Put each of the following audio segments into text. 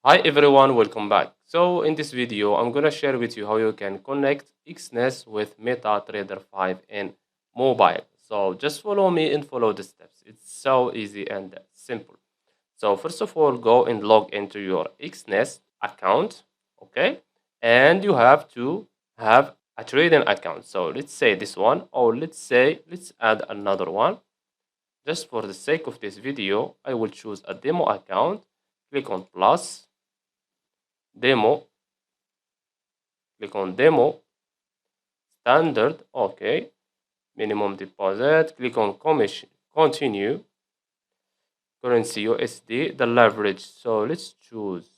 Hi everyone, welcome back. So in this video, I'm gonna share with you how you can connect Exness with MetaTrader 5 in mobile. So just follow me and follow the steps. It's so easy and simple. So first of all, go and log into your Exness account, okay? And you have to have a trading account. So let's say this one, or let's add another one. Just for the sake of this video, I will choose a demo account. Click on plus demo, click on demo, standard, okay, minimum deposit, click on commission, continue, currency USD, the leverage, so let's choose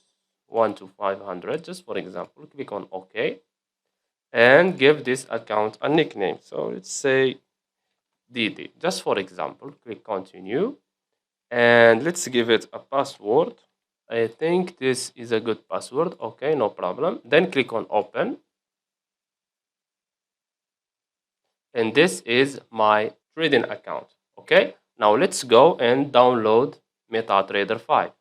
1 to 500 just for example, click on OK, and give this account a nickname, so let's say DD, just for example, click continue, and let's give it a password. I think this is a good password, okay, no problem. Then click on open, and this is my trading account. Okay, now let's go and download MetaTrader 5.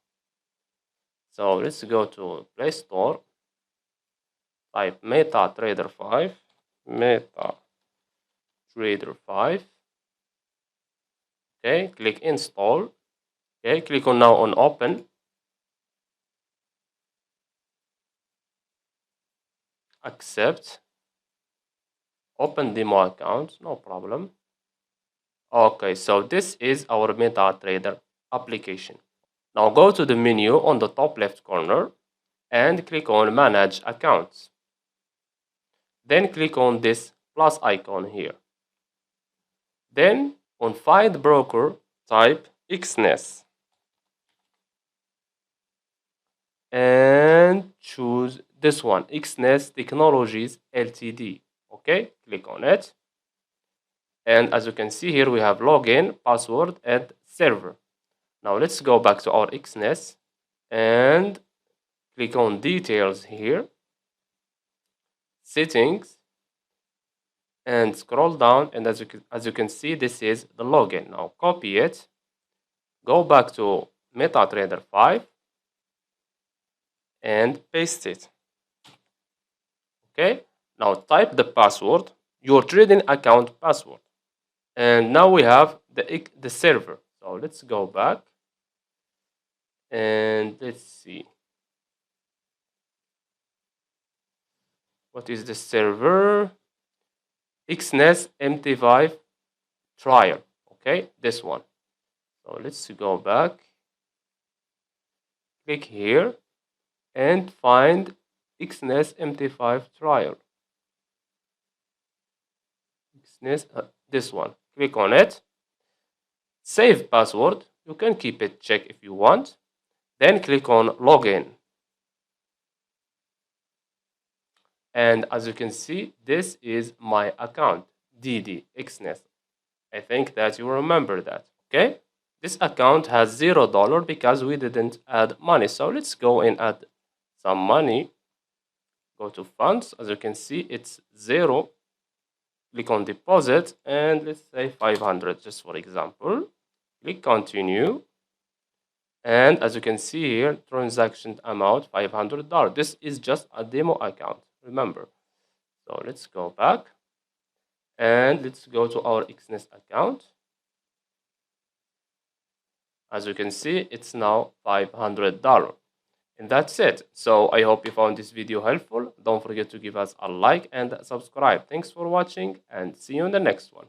So let's go to Play Store, type MetaTrader 5, MetaTrader 5. Okay, click install. Okay, click on now on open. Accept. Open demo account, no problem. Okay, so this is our MetaTrader application. Now go to the menu on the top left corner and click on manage accounts. Then click on this plus icon here. Then on find broker, type Exness and choose this one, Exness Technologies Ltd. Okay, click on it. And as you can see here, we have login, password, and server. Now let's go back to our Exness and click on details here, settings, and scroll down, and as you can see, this is the login. Now copy it, go back to MetaTrader 5 and paste it. Okay, now type the password, your trading account password, and now we have the server. So let's go back and let's see what is the server. Exness MT5 trial. Okay, this one. So let's go back, click here and find Exness MT5 trial. Exness, this one. Click on it. Save password. You can keep it check if you want. Then click on login. And as you can see, this is my account, DD Exness. I think that you remember that. Okay, this account has $0 because we didn't add money. So let's go and add some money. Go to funds. As you can see, it's 0. Click on deposit and let's say 500 just for example. Click continue. And as you can see here, transaction amount $500. This is just a demo account, remember. So let's go back and let's go to our Exness account. As you can see, it's now $500. And that's it. So I hope you found this video helpful. Don't forget to give us a like and subscribe. Thanks for watching and see you in the next one.